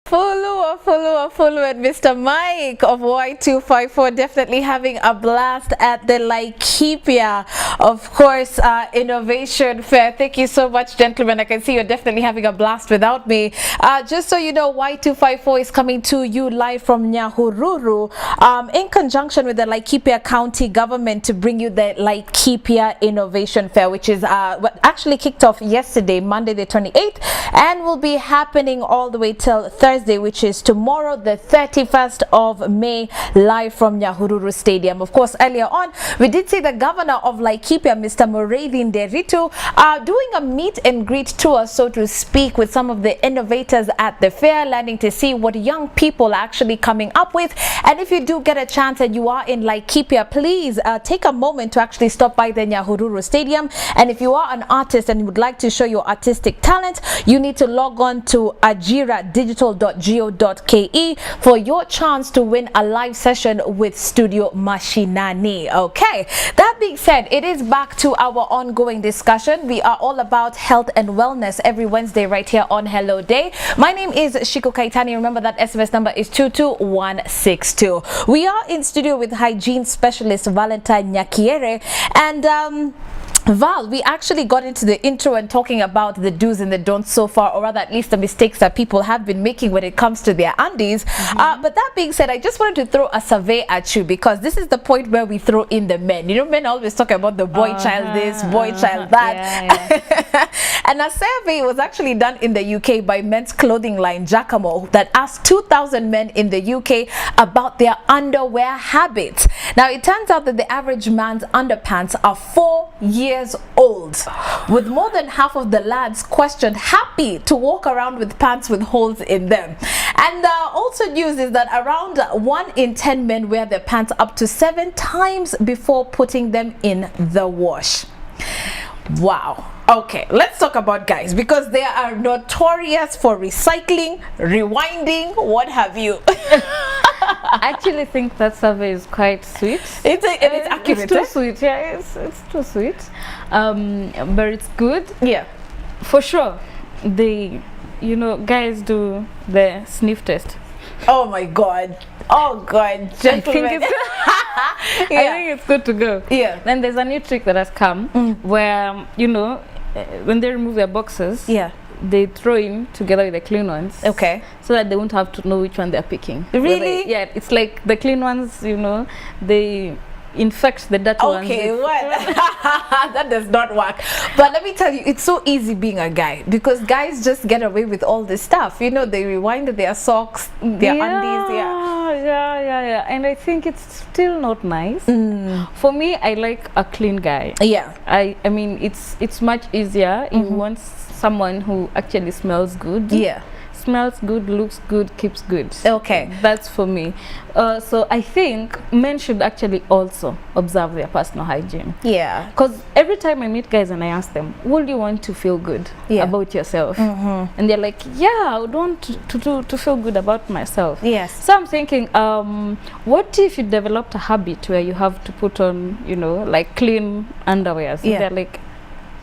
Follow and Mr. Mike of Y254 definitely having a blast at the Laikipia, of course, innovation fair. Thank you so much, gentlemen. I can see you're definitely having a blast without me. Just so you know, Y254 is coming to you live from Nyahururu in conjunction with the Laikipia County government to bring you the Laikipia Innovation Fair, which is what actually kicked off yesterday, Monday the 28th, and will be happening all the way till Thursday, which is tomorrow, the 31st of May, live from Nyahururu Stadium. Of course, earlier on, we did see the governor of Laikipia, Mr. Mureithi Nderitu, doing a meet and greet tour, so to speak, with some of the innovators at the fair, learning to see what young people are actually coming up with. And if you do get a chance and you are in Laikipia, please take a moment to actually stop by the Nyahururu Stadium. And if you are an artist and you would like to show your artistic talent, you need to log on to ajiradigital.go.ke for your chance to win a live session with Studio Mashinani. Okay, that being said, it is back to our ongoing discussion. We are all about health and wellness every Wednesday right here on Hello Day. My name is Shiko Kaitani. Remember that SMS number is 22162. We are in studio with hygiene specialist Valentine Nyakiere, and Val, we actually got into the intro and talking about the do's and the don'ts so far, or rather at least the mistakes that people have been making when it comes to their undies. But that being said, I just wanted to throw a survey at you, because this is the point where we throw in the men. You know, men always talk about the boy child this, boy child that. Yeah. And a survey was actually done in the UK by men's clothing line Giacomo that asked 2,000 men in the UK about their underwear habits. Now, it turns out that the average man's underpants are 4 years old, with more than half of the lads questioned happy to walk around with pants with holes in them. And also news is that around 1 in 10 men wear their pants up to 7 times before putting them in the wash. Wow. Okay, let's talk about guys, because they are notorious for recycling, rewinding, what have you. I actually think that survey is quite sweet. It's accurate. It's too sweet. Yeah, it's too sweet. But it's good. Yeah, for sure. They, you know, guys do the sniff test. Oh my God. Oh God, gentlemen. I think it's good to go. Yeah. Then there's a new trick that has come where, you know, when they remove their boxes, they throw in together with the clean ones. Okay. So that they won't have to know which one they're picking. Really? Yeah, it's like the clean ones, you know, they infect the dirty ones. Okay, what? That does not work. But let me tell you, it's so easy being a guy, because guys just get away with all this stuff. You know, they rewind their socks, their undies. Yeah. And I think it's still not nice. For me, I like a clean guy. Yeah. I mean, it's much easier if you want someone who actually smells good. Yeah. Smells good, looks good, keeps good. Okay. That's for me. So I think men should actually also observe their personal hygiene. Yeah. Because every time I meet guys and I ask them, would you want to feel good about yourself? And they're like, yeah, I would want to feel good about myself. Yes. So I'm thinking, what if you developed a habit where you have to put on, you know, like clean underwear? So they're like,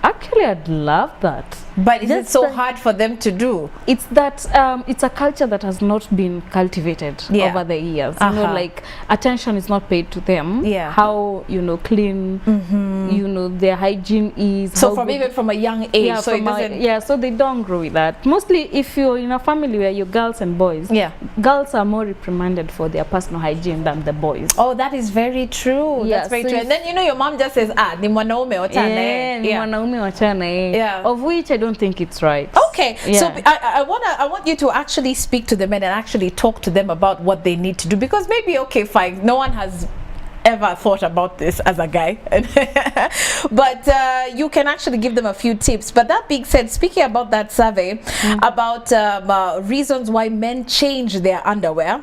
actually, I'd love that. But is it so hard for them to do? It's that it's a culture that has not been cultivated over the years. You know, like attention is not paid to them. Yeah. How, you know, clean, you know, their hygiene is. So from even from a young age. Yeah, so it doesn't. So they don't grow with that. Mostly, if you're in a family where you're girls and boys, girls are more reprimanded for their personal hygiene than the boys. Oh, that is very true. That's very true. And then, you know, your mom just says, ni mwanaume wachana. Ni mwanaume wachana. Yeah. Of which I don't think it's right. Okay. So I want you to actually speak to the men and actually talk to them about what they need to do, because maybe, okay, fine, no one has ever thought about this as a guy, but you can actually give them a few tips. But that being said, speaking about that survey about reasons why men change their underwear,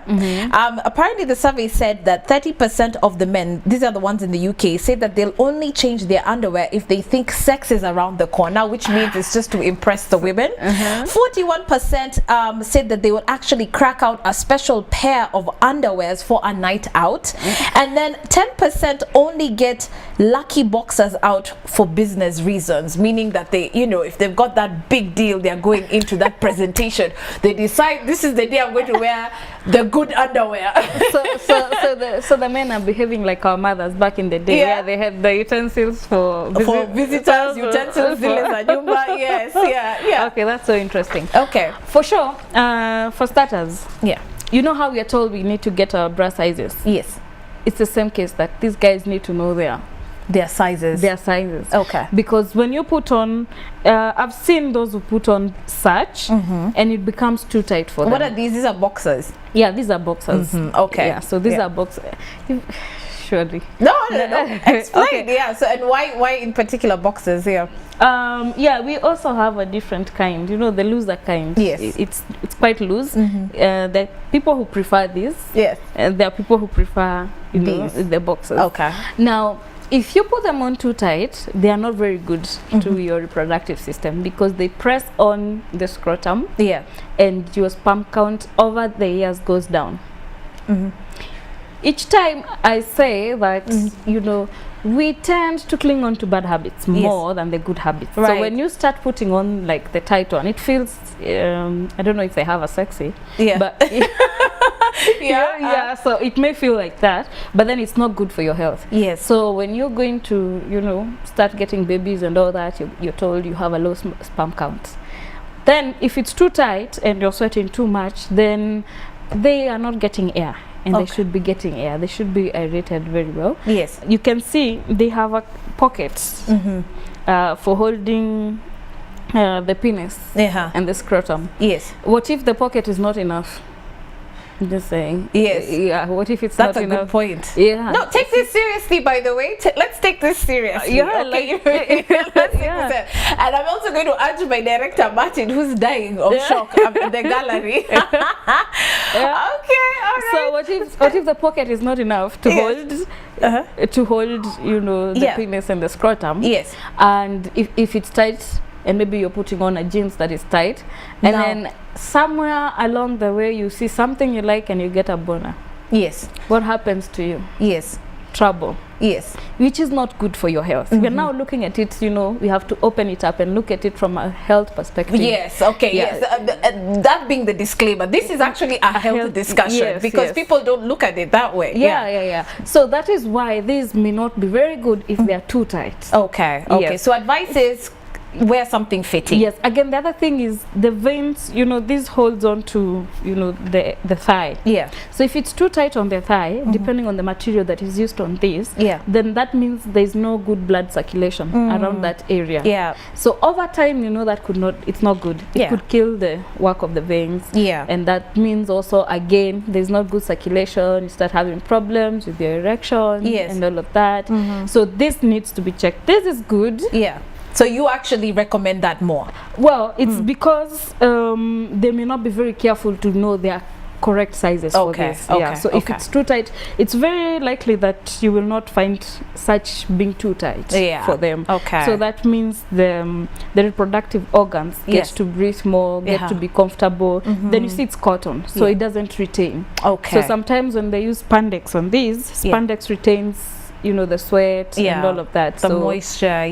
apparently the survey said that 30% of the men, these are the ones in the UK, say that they'll only change their underwear if they think sex is around the corner, which means it's just to impress the women. 41% said that they would actually crack out a special pair of underwears for a night out, and then 10% only get lucky boxers out for business reasons, meaning that they, you know, if they've got that big deal, they're going into that presentation, they decide this is the day I'm going to wear the good underwear. So the men are behaving like our mothers back in the day, Yeah. where they had the utensils for visitors, utensils, yes, yeah. Okay, that's so interesting. Okay. For sure, for starters, Yeah. you know how we are told we need to get our bra sizes? Yes. It's the same case that these guys need to know their sizes. Okay. Because when you put on, I've seen those who put on such, and it becomes too tight for them. What are these? These are boxers. Yeah, these are boxers. Okay. Yeah, so these are boxers. Surely. No. Explain. Okay. Yeah. So, and why in particular boxers here? Yeah, we also have a different kind. You know, the looser kind. Yes. It's quite loose. There are people who prefer this. Yes. And there are people who prefer the boxers. Okay. Now, if you put them on too tight, they are not very good to your reproductive system, because they press on the scrotum. Yeah. And your sperm count over the years goes down. Each time I say that, you know, we tend to cling on to bad habits more than the good habits. Right. So when you start putting on like the tight one, it feels, I don't know if they have a sexy, but yeah, so it may feel like that, but then it's not good for your health. Yes. So when you're going to, you know, start getting babies and all that, you're told you have a low sperm count. Then if it's too tight and you're sweating too much, then they are not getting air. And they should be getting air. They should be aerated very well. Yes. You can see they have a pocket for holding the penis and the scrotum. Yes. What if the pocket is not enough? I'm just saying. Yes. Yeah. What if it's That's not a enough? good point. Yeah. No, take this seriously, by the way. Let's take this seriously. Yeah, okay? like, Let's take this. And I'm also going to urge my director, Martin, who's dying of shock up in the gallery. Okay, all right. So what if the pocket is not enough to hold, you know, the penis and the scrotum? Yes. And if it's tight, and maybe you're putting on a jeans that is tight, and then somewhere along the way you see something you like and you get a boner. Yes. What happens to you? Yes. Trouble. Yes. Which is not good for your health. We're now looking at it, you know, we have to open it up and look at it from a health perspective. Yes, okay, yes. That being the disclaimer, this is actually a health discussion, because people don't look at it that way. Yeah. So that is why these may not be very good if they are too tight. Okay. So advice is wear something fitting. Yes. Again, the other thing is the veins, you know, this holds on to, you know, the thigh. Yeah. So if it's too tight on the thigh, depending on the material that is used on this, then that means there's no good blood circulation around that area. Yeah. So over time, you know, that it's not good. It could kill the work of the veins. Yeah. And that means also, again, there's not good circulation. You start having problems with your erection and all of that. So this needs to be checked. This is good. Yeah. So you actually recommend that more? Well, it's because they may not be very careful to know their correct sizes for this. Yeah. So if it's too tight, it's very likely that you will not find such being too tight for them. Okay. So that means the reproductive organs get to breathe more, get to be comfortable. Then you see it's cotton, so it doesn't retain. Okay. So sometimes when they use spandex on these, spandex retains, you know, the sweat and all of that, the moisture.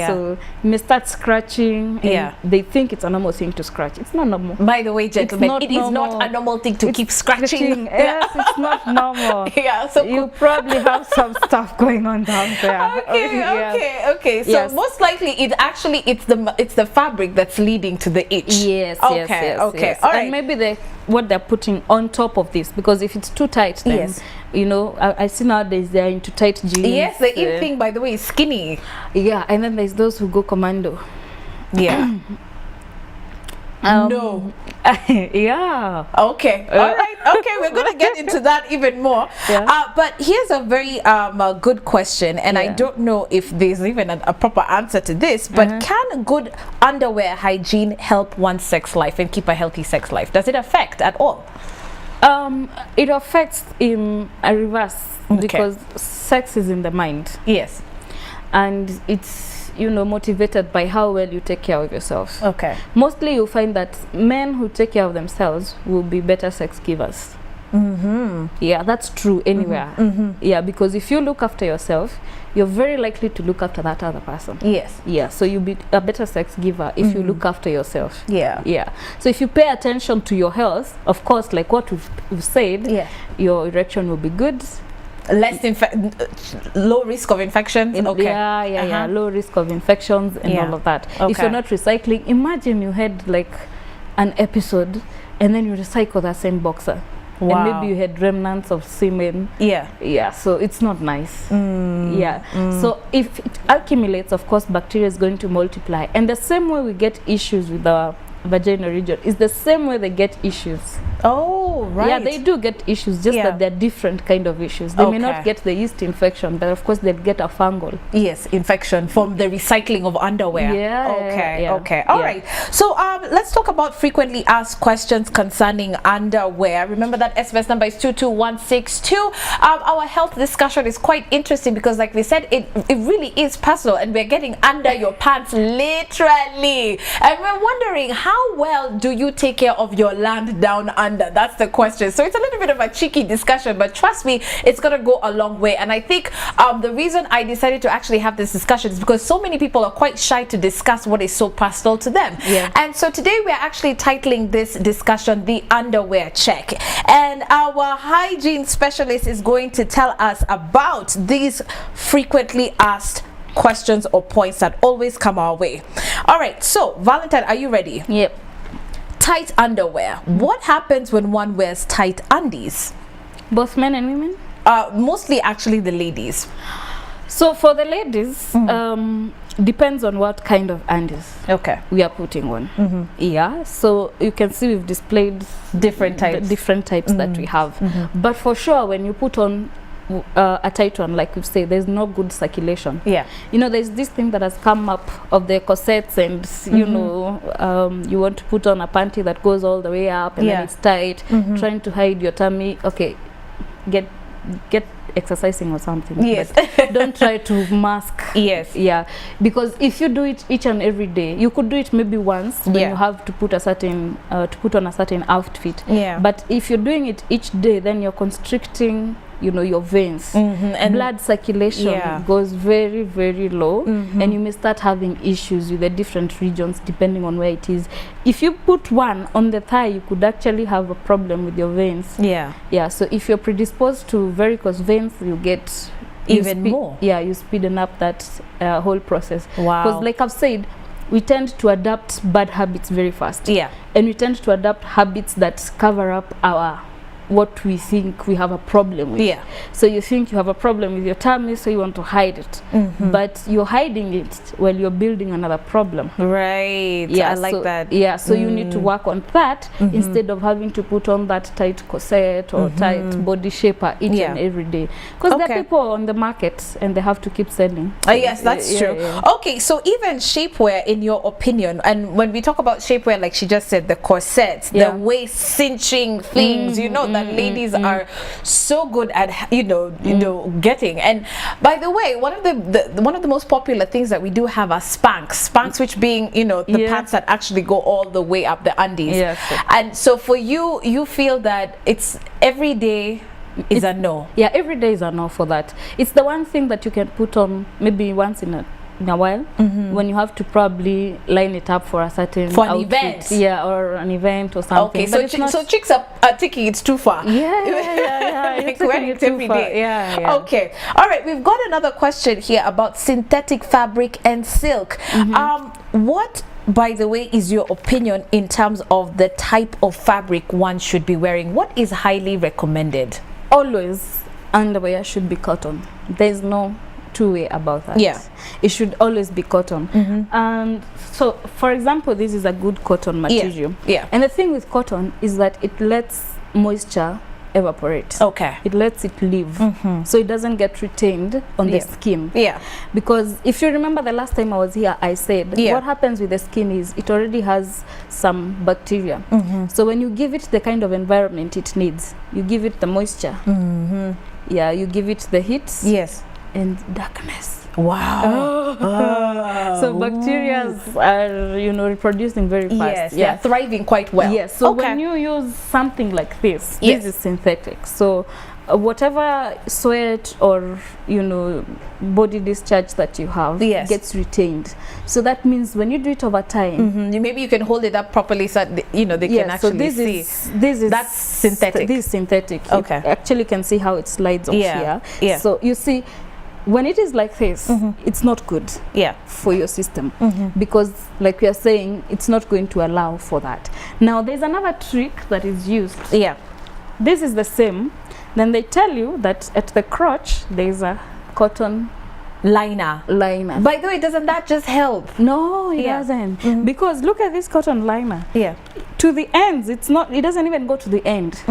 So you may start scratching, and they think it's a normal thing to scratch. It's not normal. By the way, gentlemen, it is not a normal thing to keep scratching. Yes, it's not normal. So you probably have some stuff going on down there. Okay. So most likely it's the fabric that's leading to the itch. Yes. All right. And maybe what they're putting on top of this, because if it's too tight, then you know, I see nowadays they're into tight jeans. Yes, the in thing, by the way, is skinny. Yeah, and then there's those who go commando. Yeah. No. Yeah. Okay. All right. Okay, we're going to get into that even more. But here's a very good question, and I don't know if there's even a proper answer to this, but can good underwear hygiene help one's sex life and keep a healthy sex life? Does it affect at all? It affects in a reverse, because sex is in the mind. Yes. And it's, you know, motivated by how well you take care of yourself. Okay. Mostly you'll find that men who take care of themselves will be better sex givers. Yeah, that's true anywhere. Yeah, because if you look after yourself, you're very likely to look after that other person. Yes. Yeah, so you'll be a better sex giver if you look after yourself. Yeah. Yeah. So if you pay attention to your health, of course, like what we've said, your erection will be good. Less low risk of infections. Yeah, low risk of infections and all of that. If you're not recycling, imagine you had like an episode and then you recycle that same boxer. Wow. And maybe you had remnants of semen. Yeah, so it's not nice. So if it accumulates, of course bacteria is going to multiply, and the same way we get issues with our vaginal region is the same way they get issues. Oh, right. Yeah, they do get issues, just that they're different kind of issues. They may not get the yeast infection, but of course they'll get a fungal. Yes, infection from the recycling of underwear. Okay. All right. So let's talk about frequently asked questions concerning underwear. Remember that SMS number is 22162. Our health discussion is quite interesting because, like we said, it really is personal, and we're getting under your pants literally. And we're wondering, how well do you take care of your land down under? That's the question. So it's a little bit of a cheeky discussion, but trust me, it's gonna go a long way. And I think the reason I decided to actually have this discussion is because so many people are quite shy to discuss what is so personal to them. And so today we're actually titling this discussion the underwear check, and our hygiene specialist is going to tell us about these frequently asked questions or points that always come our way. All right, so Valentine, are you ready? Yep. Tight underwear. What happens when one wears tight undies? Both men and women? Mostly actually the ladies. So for the ladies, depends on what kind of undies we are putting on. Yeah, so you can see we've displayed different types that we have. But for sure, when you put on a tight one, like we say, there's no good circulation. You know, there's this thing that has come up of the corsets, and you know, you want to put on a panty that goes all the way up and then it's tight, trying to hide your tummy. Okay, get exercising or something. But don't try to mask. Because if you do it each and every day, you could do it maybe once when you have to put a certain on a certain outfit. But if you're doing it each day, then you're constricting, you know, your veins, and blood circulation goes very, very low, and you may start having issues with the different regions depending on where it is. If you put one on the thigh, you could actually have a problem with your veins. So if you're predisposed to varicose veins, you get even more. You speeden up that whole process. Because like I've said, we tend to adapt bad habits very fast. And we tend to adapt habits that cover up our what we think we have a problem with. So you think you have a problem with your tummy, so you want to hide it, but you're hiding it while you're building another problem. I like that. So you need to work on that instead of having to put on that tight corset or tight body shaper each and every day, because there are people on the market and they have to keep selling. Yes, that's true. Okay, so even shapewear, in your opinion, and when we talk about shapewear, like she just said, the corsets, the waist cinching things, you know, that ladies are so good at, you know, getting. And by the way, one of the most popular things that we do have are Spanx, which being, you know, the pants that actually go all the way up the undies. And so for you, you feel that it's every day is a no. Every day is a no for that. It's the one thing that you can put on maybe once in a while, when you have to probably line it up for a certain event, or an event or something. Okay, so chicks are thinking it's too far. Like wearing it every day. Okay, all right, we've got another question here about synthetic fabric and silk. What, by the way, is your opinion in terms of the type of fabric one should be wearing? What is highly recommended? Always underwear should be cotton. There's no two-way about that. It should always be cotton. And so, for example, this is a good cotton material. And the thing with cotton is that it lets moisture evaporate. It lets it leave, so it doesn't get retained on the skin. Because if you remember the last time I was here, I said what happens with the skin is it already has some bacteria. So when you give it the kind of environment it needs, you give it the moisture, you give it the heat, and darkness. Wow. So bacteria are, you know, reproducing very fast. Yes, they're thriving quite well. Yes, so when you use something like this, this is synthetic. So whatever sweat or, you know, body discharge that you have gets retained. So that means when you do it over time, maybe you can hold it up properly so that, you know, they can actually see. That's synthetic. This is synthetic. Okay. You actually can see how it slides off here. Yeah. So you see, when it is like this, it's not good for your system because, like we are saying, it's not going to allow for that. Now, there's another trick that is used. Yeah. This is the same. Then they tell you that at the crotch, there's a cotton liner. By the way, doesn't that just help? No, it doesn't. Because look at this cotton liner. Yeah. To the ends, it's not. It doesn't even go to the end.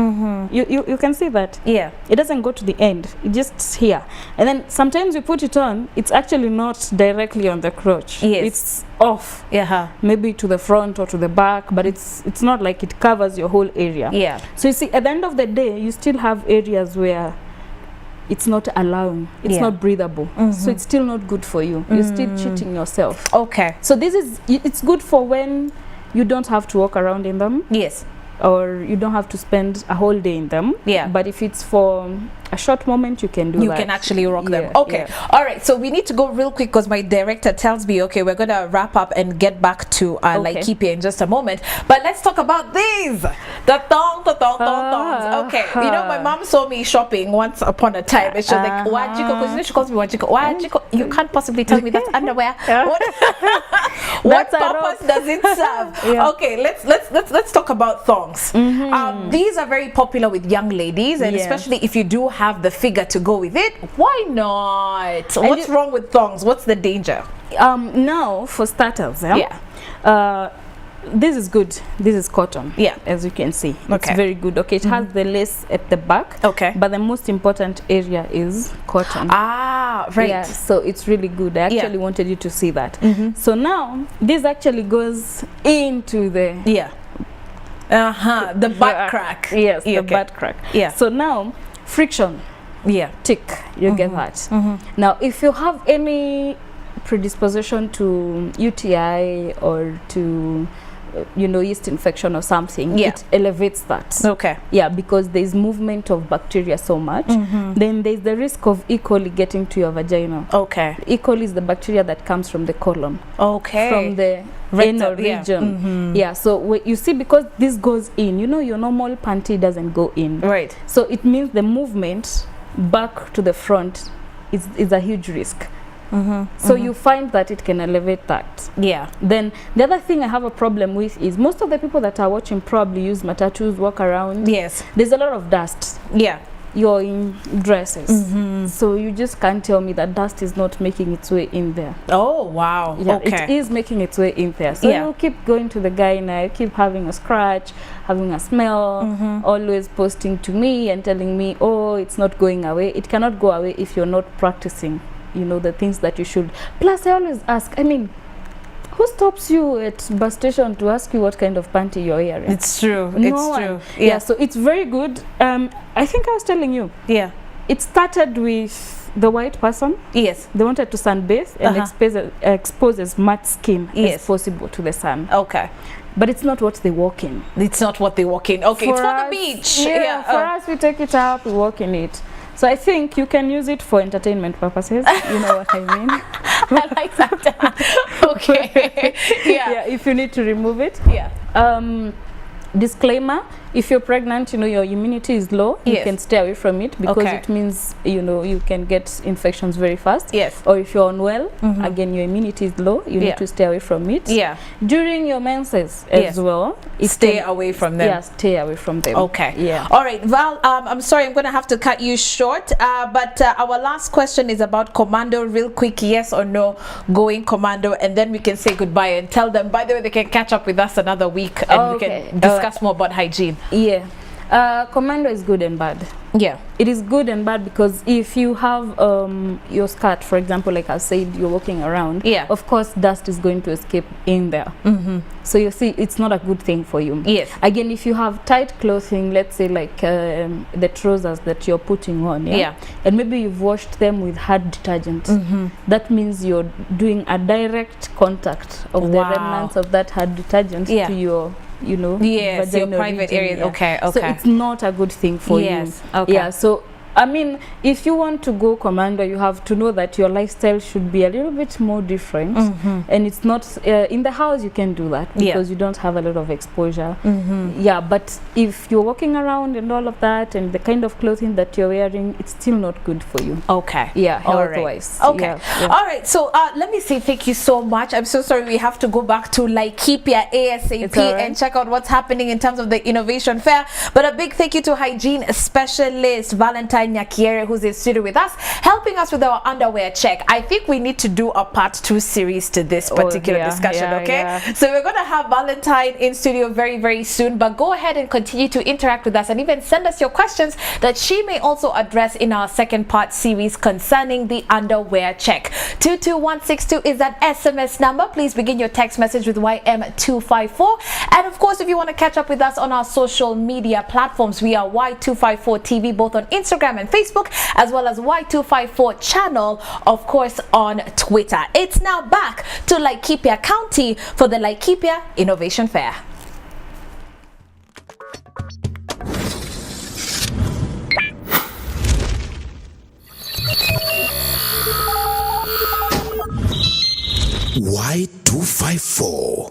You can see that. Yeah. It doesn't go to the end. It just here. And then sometimes you put it on. It's actually not directly on the crotch. Yes. It's off. Yeah. Maybe to the front or to the back, but it's not like it covers your whole area. Yeah. So you see, at the end of the day, you still have areas where it's not allowing, it's not breathable, so it's still not good for you. You're still cheating yourself. Okay. So this is, it's good for when you don't have to walk around in them. Yes. Or you don't have to spend a whole day in them. Yeah. But if it's for a short moment, you can do that. You can actually rock them. Okay. All right. So we need to go real quick because my director tells me, okay, we're going to wrap up and get back to Laikipia in just a moment. But let's talk about these. The thongs. Okay. You know, my mom saw me shopping once upon a time. And she was like, Wajiko, because you know she calls me Wajiko. Wajiko, you can't possibly tell me that's underwear. What purpose does it serve? Okay, let's talk about thongs. These are very popular with young ladies, and especially if you do have the figure to go with it, why not? What's wrong with thongs? What's the danger? Now, for starters, this is good. This is cotton. Yeah, as you can see, it's very good. Okay, it has the lace at the back. Okay, but the most important area is cotton. Ah, right. Yeah, so it's really good. I actually wanted you to see that. So now this actually goes into the the butt crack. Yes, the butt crack. Yeah. So now friction. Yeah. Tick. You get that. Now, if you have any predisposition to UTI or to you know, yeast infection or something, it elevates that. Okay. Yeah, because there's movement of bacteria so much. Then there's the risk of E. coli getting to your vagina. Okay. E. coli is the bacteria that comes from the colon. Okay. From the anal region. Yeah, so you see, because this goes in, you know, your normal panty doesn't go in. Right. So it means the movement back to the front is a huge risk. So you find that it can elevate that. Yeah. Then the other thing I have a problem with is most of the people that are watching probably use matatus, walk around. Yes. There's a lot of dust. Yeah. You're in dresses. So you just can't tell me that dust is not making its way in there. Oh, wow. Yeah, it is making its way in there. So you'll keep going to the guy now, keep having a scratch, having a smell, always posting to me and telling me, oh, it's not going away. It cannot go away if you're not practicing, you know, the things that you should. Plus, I always ask, I mean, who stops you at bus station to ask you what kind of panty you're wearing? It's true. No, it's true. Yeah, so it's very good. I think I was telling you. Yeah. It started with the white person. Yes. They wanted to sunbathe and expose as much skin as possible to the sun. Okay. But it's not what they walk in. It's not what they walk in. Okay, it's for the beach. Yeah, for us, we take it out, we walk in it. So I think you can use it for entertainment purposes. You know what I mean? I like that. Okay. Yeah, if you need to remove it. Yeah. Disclaimer, if you're pregnant, you know, your immunity is low, you can stay away from it because it means, you know, you can get infections very fast. Yes. Or if you're unwell, again, your immunity is low, you need to stay away from it. Yeah. During your menses as well. Stay away from them. Yeah, stay away from them. Okay. Yeah. All right, Val, I'm sorry, I'm going to have to cut you short, but our last question is about commando, real quick, yes or no, going commando, and then we can say goodbye and tell them, by the way, they can catch up with us another week and we can discuss more about hygiene. Yeah. Commando is good and bad. Yeah. It is good and bad because if you have your skirt, for example, like I said, you're walking around, of course dust is going to escape in there. So you see, it's not a good thing for you. Yes. Again, if you have tight clothing, let's say like the trousers that you're putting on, and maybe you've washed them with hard detergent, that means you're doing a direct contact of the remnants of that hard detergent to your, you know, your private areas. Okay. So it's not a good thing for you. Okay. So I mean, if you want to go Commando, you have to know that your lifestyle should be a little bit more different, and it's not in the house. You can do that because you don't have a lot of exposure. But if you're walking around and all of that, and the kind of clothing that you're wearing, it's still not good for you. Okay. Health-wise. Okay. All right. So let me say thank you so much. I'm so sorry we have to go back to Laikipia ASAP and check out what's happening in terms of the innovation fair. But a big thank you to hygiene specialist Valentine Nyakiere, who's in studio with us, helping us with our underwear check. I think we need to do a part 2 series to this particular discussion, So we're going to have Valentine in studio very, very soon, but go ahead and continue to interact with us and even send us your questions that she may also address in our second part series concerning the underwear check. 22162 is that SMS number. Please begin your text message with YM254. And of course, if you want to catch up with us on our social media platforms, we are Y254 TV, both on Instagram and Facebook, as well as Y254 channel, of course, on Twitter. It's now back to Laikipia County for the Laikipia Innovation Fair. Y254